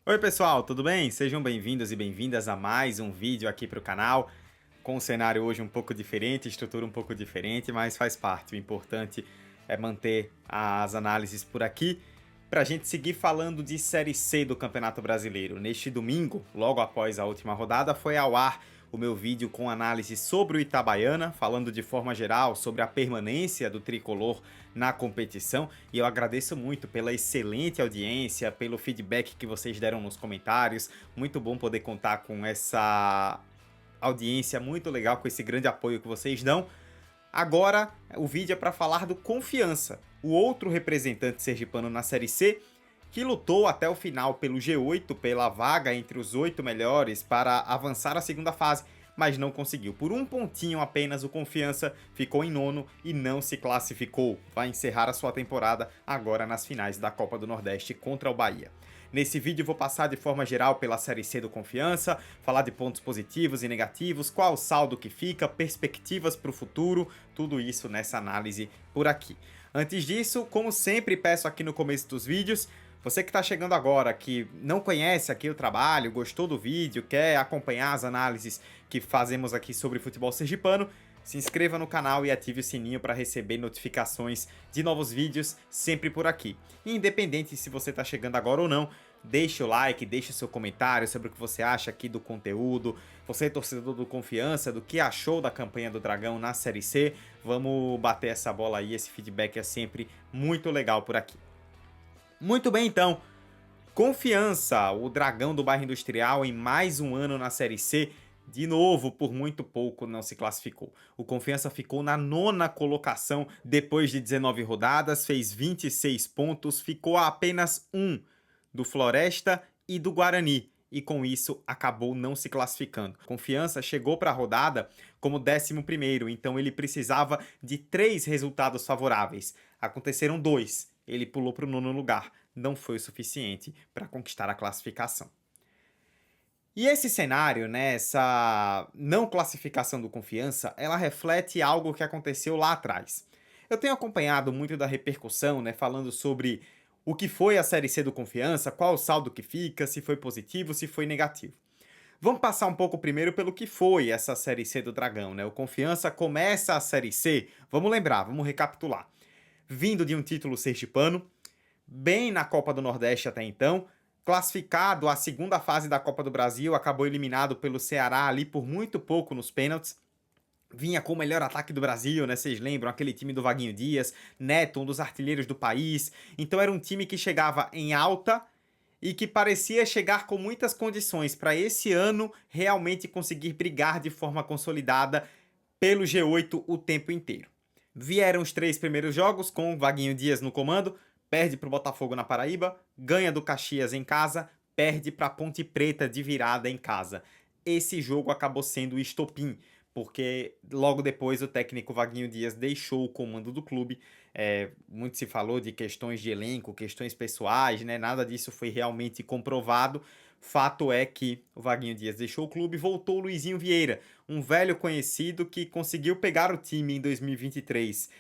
Oi pessoal, tudo bem? Sejam bem-vindos e bem-vindas a mais um vídeo aqui para o canal, com um cenário hoje um pouco diferente, estrutura um pouco diferente, mas faz parte. O importante é manter as análises por aqui para a gente seguir falando de Série C do Campeonato Brasileiro. Neste domingo, logo após a última rodada, foi ao ar o meu vídeo com análise sobre o Itabaiana, falando de forma geral sobre a permanência do tricolor na competição, e eu agradeço muito pela excelente audiência, pelo feedback que vocês deram nos comentários. Muito bom poder contar com essa audiência muito legal, com esse grande apoio que vocês dão. Agora o vídeo é para falar do Confiança, o outro representante sergipano na Série C, que lutou até o final pelo G8, pela vaga entre os 8 melhores para avançar à segunda fase, mas não conseguiu. Por um pontinho apenas, o Confiança ficou em nono e não se classificou. Vai encerrar a sua temporada agora nas finais da Copa do Nordeste contra o Bahia. Nesse vídeo vou passar de forma geral pela Série C do Confiança, falar de pontos positivos e negativos, qual o saldo que fica, perspectivas para o futuro, tudo isso nessa análise por aqui. Antes disso, como sempre peço aqui no começo dos vídeos, você que está chegando agora, que não conhece aqui o trabalho, gostou do vídeo, quer acompanhar as análises que fazemos aqui sobre futebol sergipano, se inscreva no canal e ative o sininho para receber notificações de novos vídeos sempre por aqui. E independente se você está chegando agora ou não, deixe o like, deixe o seu comentário sobre o que você acha aqui do conteúdo. Você é torcedor do Confiança, do que achou da campanha do Dragão na Série C? Vamos bater essa bola aí, esse feedback é sempre muito legal por aqui. Muito bem, então. Confiança, o Dragão do Bairro Industrial, em mais um ano na Série C, de novo, por muito pouco não se classificou. O Confiança ficou na nona colocação depois de 19 rodadas, fez 26 pontos, ficou a apenas um do Floresta e do Guarani, e com isso acabou não se classificando. Confiança chegou para a rodada como 11º, então ele precisava de 3 resultados favoráveis. Aconteceram 2. Ele pulou para o nono lugar. Não foi o suficiente para conquistar a classificação. E esse cenário, né, essa não classificação do Confiança, ela reflete algo que aconteceu lá atrás. Eu tenho acompanhado muito da repercussão, né, falando sobre o que foi a Série C do Confiança, qual o saldo que fica, se foi positivo, se foi negativo. Vamos passar um pouco primeiro pelo que foi essa Série C do Dragão, né? O Confiança começa a Série C, vamos lembrar, vamos recapitular. Vindo de um título sergipano, bem na Copa do Nordeste até então, classificado à segunda fase da Copa do Brasil, acabou eliminado pelo Ceará ali por muito pouco nos pênaltis. Vinha com o melhor ataque do Brasil, né? Vocês lembram? Aquele time do Vaguinho Dias, Neto, um dos artilheiros do país. Então era um time que chegava em alta e que parecia chegar com muitas condições para esse ano realmente conseguir brigar de forma consolidada pelo G8 o tempo inteiro. Vieram os 3 primeiros jogos com o Vaguinho Dias no comando, perde para o Botafogo na Paraíba, ganha do Caxias em casa, perde para a Ponte Preta de virada em casa. Esse jogo acabou sendo o estopim, porque logo depois o técnico Vaguinho Dias deixou o comando do clube. Muito se falou de questões de elenco, questões pessoais, né? Nada disso foi realmente comprovado. Fato é que o Vaguinho Dias deixou o clube e voltou o Luizinho Vieira, um velho conhecido que conseguiu pegar o time em 2023,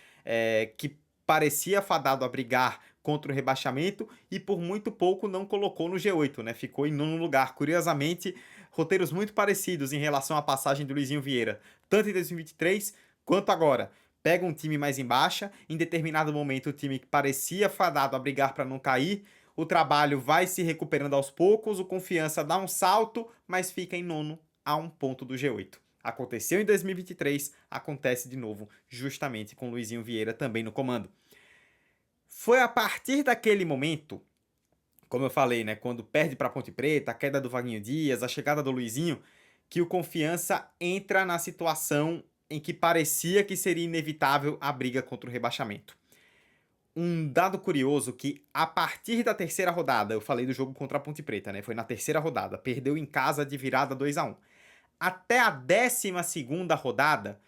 que parecia fadado a brigar contra o rebaixamento e por muito pouco não colocou no G8, né? Ficou em nono lugar. Curiosamente, roteiros muito parecidos em relação à passagem do Luizinho Vieira, tanto em 2023 quanto agora. Pega um time mais em baixa, em determinado momento o time que parecia fadado a brigar para não cair, o trabalho vai se recuperando aos poucos, o Confiança dá um salto, mas fica em nono a um ponto do G8. Aconteceu em 2023, acontece de novo, justamente com Luizinho Vieira também no comando. Foi a partir daquele momento, como eu falei, né, quando perde para a Ponte Preta, a queda do Vaguinho Dias, a chegada do Luizinho, que o Confiança entra na situação em que parecia que seria inevitável a briga contra o rebaixamento. Um dado curioso que a partir da terceira rodada, eu falei do jogo contra a Ponte Preta, né? Foi na terceira rodada, perdeu em casa de virada 2-1. Até a 12ª rodada,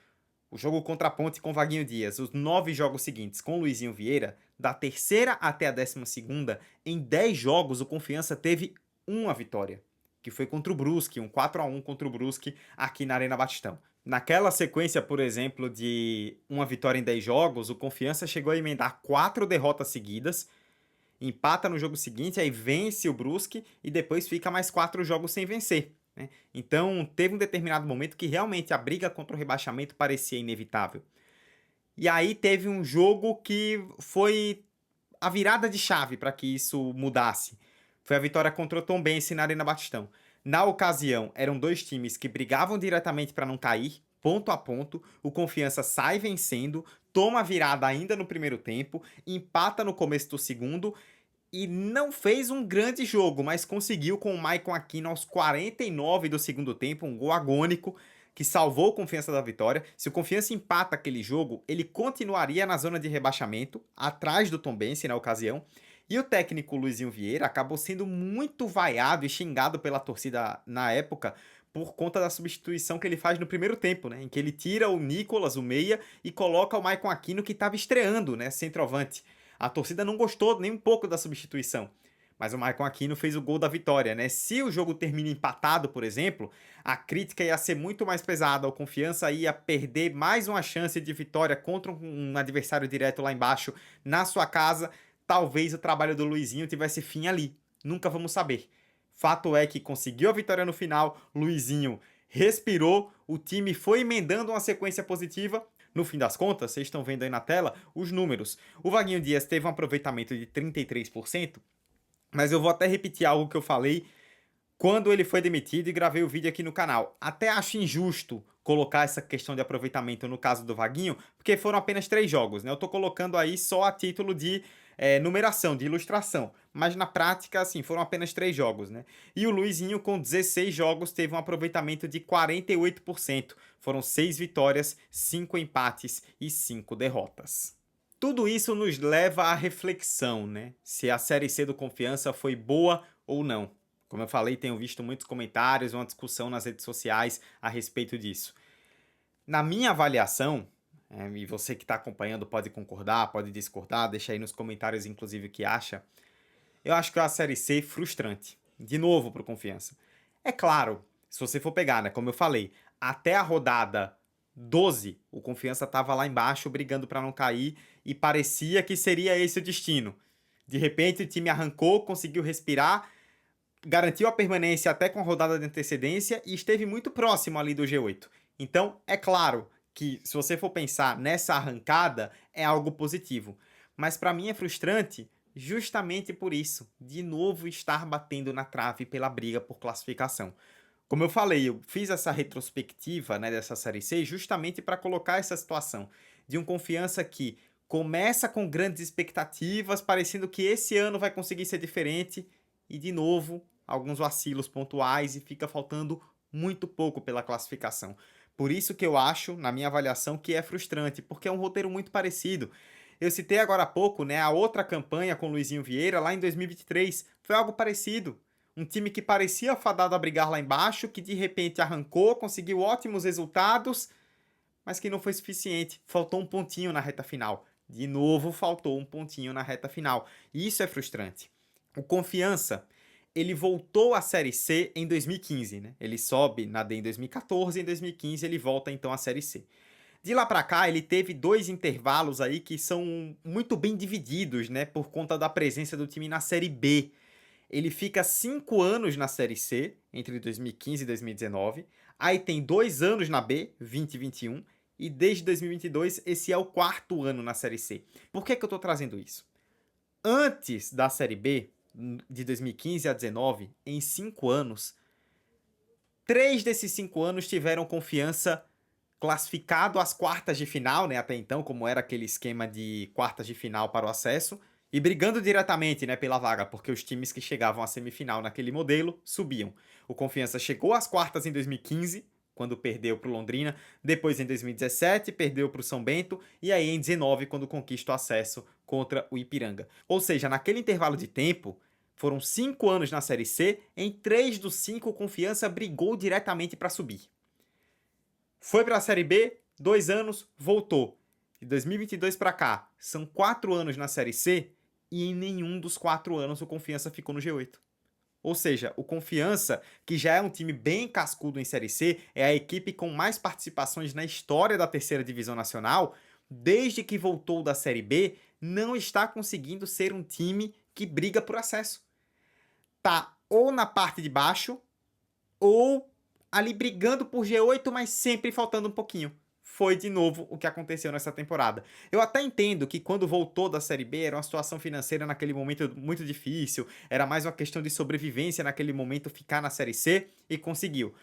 o jogo contra a Ponte com Vaguinho Dias, os 9 jogos seguintes com Luizinho Vieira, da terceira até a 12ª, em 10 jogos o Confiança teve uma vitória, que foi contra o Brusque, um 4-1 contra o Brusque aqui na Arena Batistão. Naquela sequência, por exemplo, de uma vitória em 10 jogos, o Confiança chegou a emendar 4 derrotas seguidas empata no jogo seguinte, aí vence o Brusque e depois fica mais 4 jogos sem vencer, né? Então, teve um determinado momento que realmente a briga contra o rebaixamento parecia inevitável. E aí teve um jogo que foi a virada de chave para que isso mudasse. Foi a vitória contra o Tombense na Arena Batistão. Na ocasião, eram dois times que brigavam diretamente para não cair, ponto a ponto. O Confiança sai vencendo, toma a virada ainda no primeiro tempo, empata no começo do segundo e não fez um grande jogo, mas conseguiu com o Maicon Aquino aos 49 do segundo tempo, um gol agônico que salvou o Confiança da vitória. Se o Confiança empata aquele jogo, ele continuaria na zona de rebaixamento, atrás do Tombense na ocasião. E o técnico Luizinho Vieira acabou sendo muito vaiado e xingado pela torcida na época por conta da substituição que ele faz no primeiro tempo, né? Em que ele tira o Nicolas, o meia, e coloca o Maicon Aquino, que estava estreando, né? Centroavante. A torcida não gostou nem um pouco da substituição. Mas o Maicon Aquino fez o gol da vitória, né? Se o jogo termina empatado, por exemplo, a crítica ia ser muito mais pesada. O Confiança ia perder mais uma chance de vitória contra um adversário direto lá embaixo, na sua casa. Talvez o trabalho do Luizinho tivesse fim ali. Nunca vamos saber. Fato é que conseguiu a vitória no final, Luizinho respirou, o time foi emendando uma sequência positiva. No fim das contas, vocês estão vendo aí na tela os números. O Vaguinho Dias teve um aproveitamento de 33%, mas eu vou até repetir algo que eu falei quando ele foi demitido e gravei o vídeo aqui no canal. Até acho injusto colocar essa questão de aproveitamento no caso do Vaguinho, porque foram apenas 3 jogos, né? Eu tô colocando aí só a título de numeração, de ilustração. Mas na prática, assim, foram apenas 3 jogos, né? E o Luizinho, com 16 jogos, teve um aproveitamento de 48%. Foram 6 vitórias, 5 empates e 5 derrotas. Tudo isso nos leva à reflexão, né? Se a Série C do Confiança foi boa ou não. Como eu falei, tenho visto muitos comentários, uma discussão nas redes sociais a respeito disso. Na minha avaliação, e você que está acompanhando pode concordar, pode discordar, deixa aí nos comentários inclusive o que acha, eu acho que é a Série C frustrante. De novo para o Confiança. É claro, se você for pegar, né, como eu falei, até a rodada 12, o Confiança estava lá embaixo brigando para não cair e parecia que seria esse o destino. De repente o time arrancou, conseguiu respirar, garantiu a permanência até com a rodada de antecedência e esteve muito próximo ali do G8. Então, é claro que se você for pensar nessa arrancada, é algo positivo. Mas para mim é frustrante justamente por isso, de novo estar batendo na trave pela briga por classificação. Como eu falei, eu fiz essa retrospectiva, né, dessa Série C justamente para colocar essa situação de um Confiança que começa com grandes expectativas, parecendo que esse ano vai conseguir ser diferente, e de novo, alguns vacilos pontuais e fica faltando muito pouco pela classificação. Por isso que eu acho, na minha avaliação, que é frustrante, porque é um roteiro muito parecido. Eu citei agora há pouco, né, a outra campanha com o Luizinho Vieira, lá em 2023, foi algo parecido. Um time que parecia fadado a brigar lá embaixo, que de repente arrancou, conseguiu ótimos resultados, mas que não foi suficiente. Faltou um pontinho na reta final. De novo, faltou um pontinho na reta final. E isso é frustrante. O Confiança, ele voltou à Série C em 2015, né? Ele sobe na D em 2014 e em 2015 ele volta então à Série C. De lá para cá, ele teve 2 intervalos aí que são muito bem divididos, né? Por conta da presença do time na Série B. Ele fica 5 anos na Série C, entre 2015 e 2019. Aí tem 2 anos na B, 20 e 21. E desde 2022, esse é o 4º ano na Série C. Por que eu tô trazendo isso? Antes da Série B, de 2015 a 2019, em 5 anos, 3 desses 5 anos tiveram Confiança classificado às quartas de final, né, até então, como era aquele esquema de quartas de final para o acesso, e brigando diretamente, né, pela vaga, porque os times que chegavam à semifinal naquele modelo subiam. O Confiança chegou às quartas em 2015, quando perdeu para o Londrina, depois em 2017 perdeu para o São Bento, e aí em 2019 quando conquista o acesso contra o Ipiranga. Ou seja, naquele intervalo de tempo, foram 5 anos na Série C, em 3 dos 5 o Confiança brigou diretamente para subir. Foi para a Série B, 2 anos, voltou. De 2022 para cá, são 4 anos na Série C e em nenhum dos 4 anos o Confiança ficou no G8. Ou seja, o Confiança, que já é um time bem cascudo em Série C, é a equipe com mais participações na história da terceira divisão nacional, desde que voltou da Série B, não está conseguindo ser um time que briga por acesso. Tá ou na parte de baixo, ou ali brigando por G8, mas sempre faltando um pouquinho. Foi de novo o que aconteceu nessa temporada. Eu até entendo que quando voltou da Série B era uma situação financeira naquele momento muito difícil, era mais uma questão de sobrevivência naquele momento ficar na Série C e conseguiu.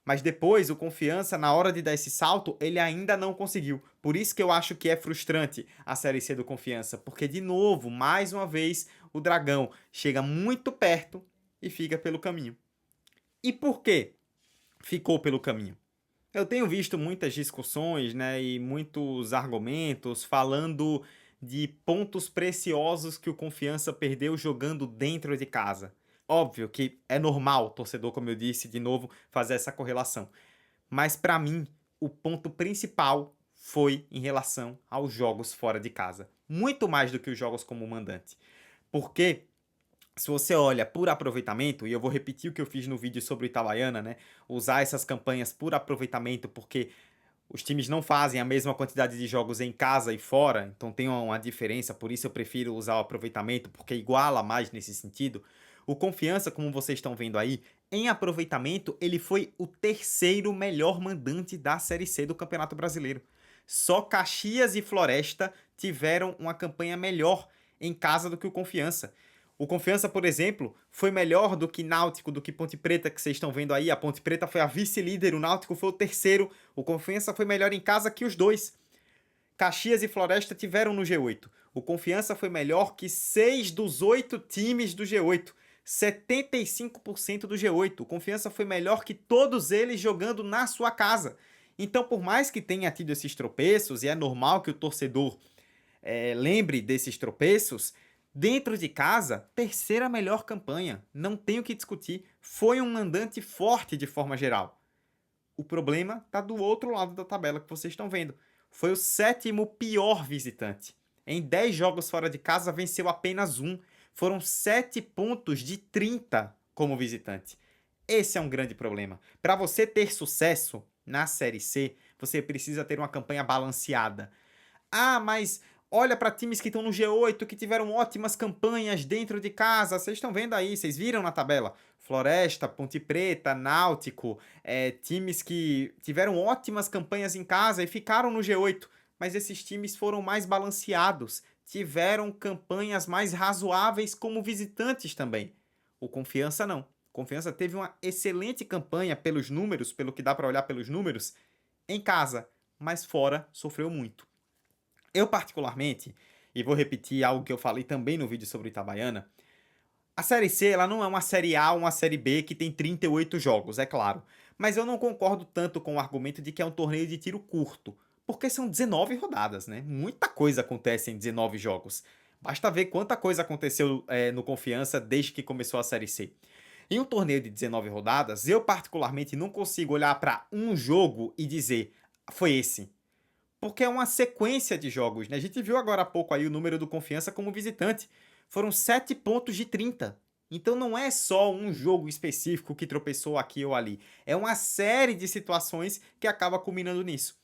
Mas depois, o Confiança, na hora de dar esse salto, ele ainda não conseguiu. Por isso que eu acho que é frustrante a Série C do Confiança, porque de novo, mais uma vez, o Dragão chega muito perto e fica pelo caminho. E por quê ficou pelo caminho? Eu tenho visto muitas discussões, né, e muitos argumentos falando de pontos preciosos que o Confiança perdeu jogando dentro de casa. Óbvio que é normal o torcedor, como eu disse de novo, fazer essa correlação. Mas para mim, o ponto principal foi em relação aos jogos fora de casa. Muito mais do que os jogos como mandante. Porque se você olha por aproveitamento, e eu vou repetir o que eu fiz no vídeo sobre o Itabaiana, né? Usar essas campanhas por aproveitamento, porque os times não fazem a mesma quantidade de jogos em casa e fora, então tem uma diferença, por isso eu prefiro usar o aproveitamento, porque iguala mais nesse sentido. O Confiança, como vocês estão vendo aí, em aproveitamento, ele foi o terceiro melhor mandante da Série C do Campeonato Brasileiro. Só Caxias e Floresta tiveram uma campanha melhor em casa do que o Confiança. O Confiança, por exemplo, foi melhor do que Náutico, do que Ponte Preta, que vocês estão vendo aí. A Ponte Preta foi a vice-líder, o Náutico foi o terceiro. O Confiança foi melhor em casa que os dois. Caxias e Floresta tiveram no G8. O Confiança foi melhor que 6 dos 8 times do G8. 75% do G8. O Confiança foi melhor que todos eles jogando na sua casa. Então, por mais que tenha tido esses tropeços, e é normal que o torcedor lembre desses tropeços, dentro de casa, terceira melhor campanha. Não tem o que discutir. Foi um mandante forte de forma geral. O problema está do outro lado da tabela que vocês estão vendo. Foi o sétimo pior visitante. Em 10 jogos fora de casa, venceu apenas um. Foram 7 pontos de 30 como visitante. Esse é um grande problema. Para você ter sucesso na Série C, você precisa ter uma campanha balanceada. Ah, mas olha para times que estão no G8, que tiveram ótimas campanhas dentro de casa. Vocês estão vendo aí, vocês viram na tabela. Floresta, Ponte Preta, Náutico, times que tiveram ótimas campanhas em casa e ficaram no G8. Mas esses times foram mais balanceados, tiveram campanhas mais razoáveis como visitantes também. O Confiança não. O Confiança teve uma excelente campanha pelos números, pelo que dá para olhar pelos números, em casa, mas fora sofreu muito. Eu particularmente, e vou repetir algo que eu falei também no vídeo sobre o Itabaiana, a Série C ela não é uma Série A ou uma Série B que tem 38 jogos, é claro. Mas eu não concordo tanto com o argumento de que é um torneio de tiro curto, porque são 19 rodadas, né? Muita coisa acontece em 19 jogos. Basta ver quanta coisa aconteceu no Confiança desde que começou a Série C. Em um torneio de 19 rodadas, eu particularmente não consigo olhar para um jogo e dizer, foi esse. Porque é uma sequência de jogos, né? A gente viu agora há pouco aí o número do Confiança como visitante. Foram 7 pontos de 30. Então não é só um jogo específico que tropeçou aqui ou ali. É uma série de situações que acaba culminando nisso.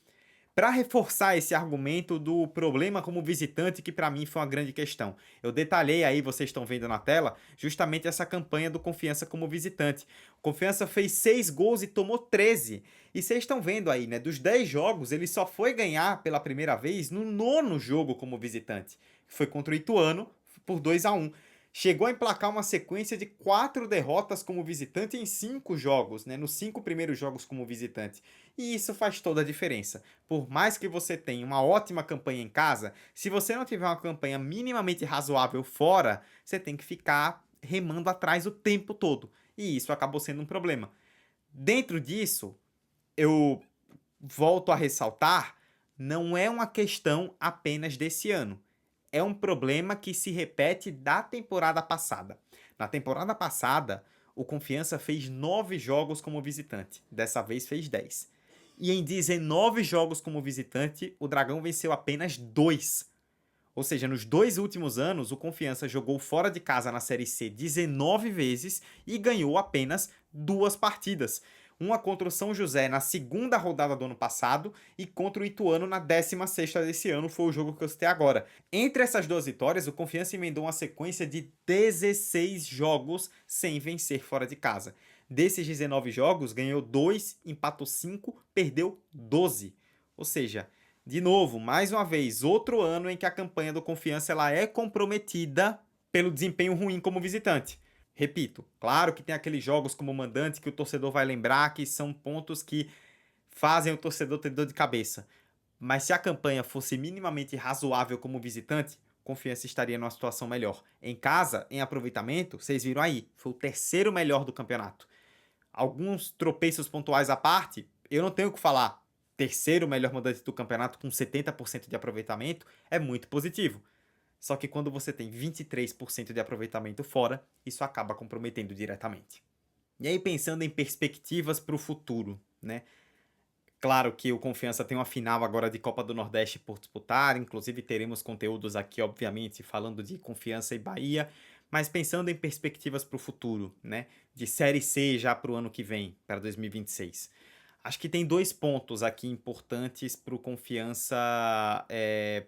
Para reforçar esse argumento do problema como visitante, que para mim foi uma grande questão. Eu detalhei aí, vocês estão vendo na tela, justamente essa campanha do Confiança como visitante. O Confiança fez 6 gols e tomou 13. E vocês estão vendo aí, né? Dos 10 jogos, ele só foi ganhar pela primeira vez no 9º jogo como visitante. Foi contra o Ituano por 2-1. Chegou a emplacar uma sequência de 4 derrotas como visitante em 5 jogos, né? Nos 5 primeiros jogos como visitante. E isso faz toda a diferença. Por mais que você tenha uma ótima campanha em casa, se você não tiver uma campanha minimamente razoável fora, você tem que ficar remando atrás o tempo todo. E isso acabou sendo um problema. Dentro disso, eu volto a ressaltar, não é uma questão apenas desse ano. É um problema que se repete da temporada passada. Na temporada passada, o Confiança fez 9 jogos como visitante. Dessa vez fez 10. E em 19 jogos como visitante, o Dragão venceu apenas 2. Ou seja, nos 2 últimos anos, o Confiança jogou fora de casa na Série C 19 vezes e ganhou apenas 2 partidas. uma contra o São José na segunda rodada do ano passado e contra o Ituano na 16ª desse ano, foi o jogo que eu citei agora. Entre essas duas vitórias, o Confiança emendou uma sequência de 16 jogos sem vencer fora de casa. Desses 19 jogos, ganhou 2, empatou 5, perdeu 12. Ou seja, de novo, mais uma vez, outro ano em que a campanha do Confiança ela é comprometida pelo desempenho ruim como visitante. Repito, claro que tem aqueles jogos como mandante que o torcedor vai lembrar que são pontos que fazem o torcedor ter dor de cabeça. Mas se a campanha fosse minimamente razoável como visitante, Confiança estaria numa situação melhor. Em casa, em aproveitamento, vocês viram aí, foi o terceiro melhor do campeonato. Alguns tropeços pontuais à parte, eu não tenho o que falar. Terceiro melhor mandante do campeonato com 70% de aproveitamento é muito positivo. Só que quando você tem 23% de aproveitamento fora, isso acaba comprometendo diretamente. E aí pensando em perspectivas para o futuro, né? Claro que o Confiança tem uma final agora de Copa do Nordeste por disputar, inclusive teremos conteúdos aqui, obviamente, falando de Confiança e Bahia, mas pensando em perspectivas para o futuro, né? De Série C já para o ano que vem, para 2026. Acho que tem 2 pontos aqui importantes para o Confiança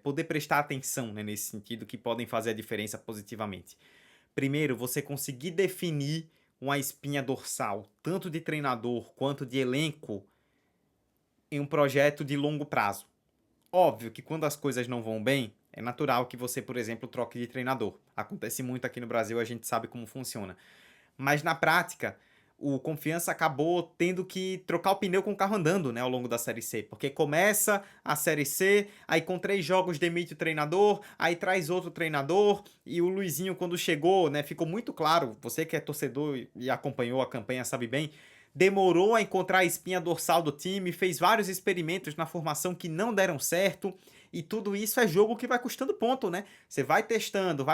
poder prestar atenção, né, nesse sentido, que podem fazer a diferença positivamente. Primeiro, você conseguir definir uma espinha dorsal, tanto de treinador quanto de elenco, em um projeto de longo prazo. Óbvio que quando as coisas não vão bem, é natural que você, por exemplo, troque de treinador. Acontece muito aqui no Brasil, a gente sabe como funciona. Mas na prática, o Confiança acabou tendo que trocar o pneu com o carro andando, né, ao longo da Série C. Porque começa a Série C, aí com 3 jogos demite o treinador, aí traz outro treinador, e o Luizinho, quando chegou, né, ficou muito claro, você que é torcedor e acompanhou a campanha sabe bem, demorou a encontrar a espinha dorsal do time, fez vários experimentos na formação que não deram certo, e tudo isso é jogo que vai custando ponto, né? Você vai testando,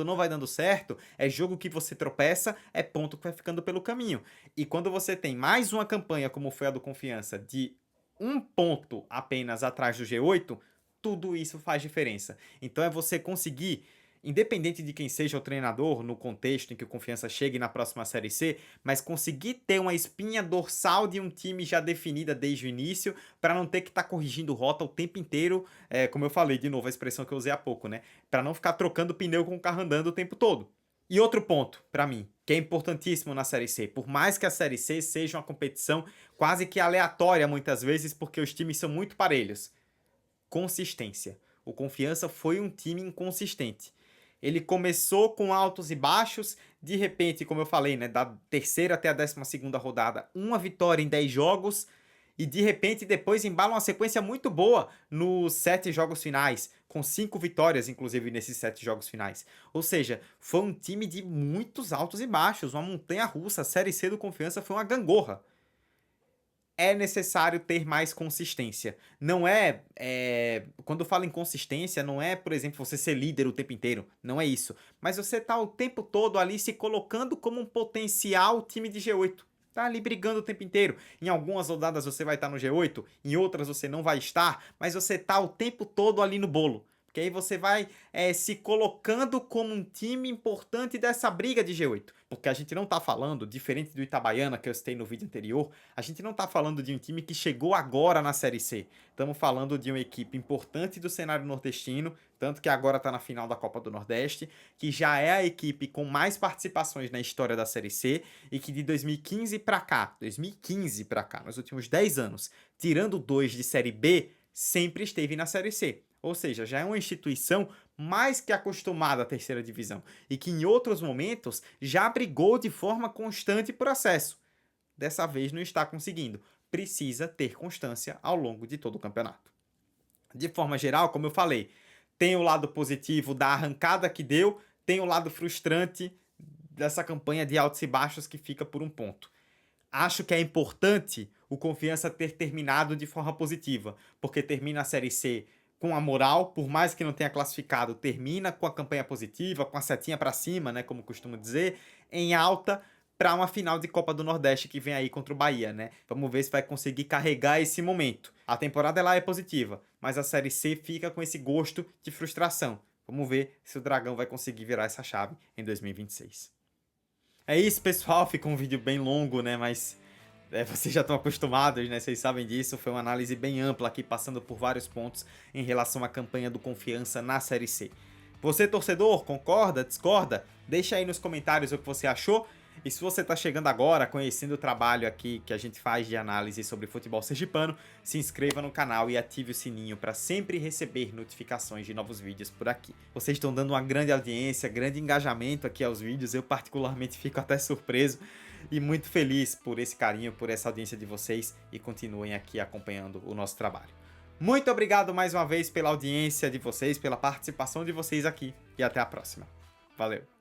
não vai dando certo, é jogo que você tropeça, é ponto que vai ficando pelo caminho. E quando você tem mais uma campanha como foi a do Confiança, de 1 ponto apenas atrás do G8, tudo isso faz diferença. Então é você conseguir, independente de quem seja o treinador, no contexto em que o Confiança chegue na próxima Série C, mas conseguir ter uma espinha dorsal de um time já definida desde o início, para não ter que estar corrigindo rota o tempo inteiro, como eu falei, de novo, a expressão que eu usei há pouco, né? Para não ficar trocando pneu com o carro andando o tempo todo. E outro ponto, para mim, que é importantíssimo na Série C, por mais que a Série C seja uma competição quase que aleatória muitas vezes, porque os times são muito parelhos, consistência. O Confiança foi um time inconsistente. Ele começou com altos e baixos, de repente, como eu falei, né, da terceira até a 12ª rodada, uma vitória em 10 jogos, e de repente depois embala uma sequência muito boa nos 7 jogos finais, com 5 vitórias, inclusive, nesses 7 jogos finais. Ou seja, foi um time de muitos altos e baixos, uma montanha-russa. A Série C do Confiança foi uma gangorra. É necessário ter mais consistência. Não quando eu falo em consistência, não é, por exemplo, você ser líder o tempo inteiro. Não é isso. Mas você tá o tempo todo ali se colocando como um potencial time de G8. Tá ali brigando o tempo inteiro. Em algumas rodadas você vai estar no G8, em outras você não vai estar, mas você tá o tempo todo ali no bolo. Porque aí você vai se colocando como um time importante dessa briga de G8. Porque a gente não tá falando, diferente do Itabaiana que eu citei no vídeo anterior, a gente não tá falando de um time que chegou agora na Série C. Estamos falando de uma equipe importante do cenário nordestino, tanto que agora tá na final da Copa do Nordeste, que já é a equipe com mais participações na história da Série C e que de 2015 para cá, nos últimos 10 anos, tirando 2 de Série B, sempre esteve na Série C. Ou seja, já é uma instituição mais que acostumada à terceira divisão e que em outros momentos já brigou de forma constante por acesso. Dessa vez não está conseguindo. Precisa ter constância ao longo de todo o campeonato. De forma geral, como eu falei, tem o lado positivo da arrancada que deu, tem o lado frustrante dessa campanha de altos e baixos que fica por 1 ponto. Acho que é importante o Confiança ter terminado de forma positiva, porque termina a Série C com a moral, por mais que não tenha classificado, termina com a campanha positiva, com a setinha para cima, né, como costumo dizer, em alta para uma final de Copa do Nordeste que vem aí contra o Bahia, né? Vamos ver se vai conseguir carregar esse momento. A temporada lá é positiva, mas a Série C fica com esse gosto de frustração. Vamos ver se o Dragão vai conseguir virar essa chave em 2026. É isso, pessoal. Ficou um vídeo bem longo, né? Mas Vocês já estão acostumados, né? Vocês sabem disso. Foi uma análise bem ampla aqui, passando por vários pontos em relação à campanha do Confiança na Série C. Você, torcedor, concorda, discorda? Deixa aí nos comentários o que você achou. E se você está chegando agora, conhecendo o trabalho aqui que a gente faz de análise sobre futebol sergipano, se inscreva no canal e ative o sininho para sempre receber notificações de novos vídeos por aqui. Vocês estão dando uma grande audiência, grande engajamento aqui aos vídeos, eu particularmente fico até surpreso e muito feliz por esse carinho, por essa audiência de vocês e continuem aqui acompanhando o nosso trabalho. Muito obrigado mais uma vez pela audiência de vocês, pela participação de vocês aqui e até a próxima. Valeu!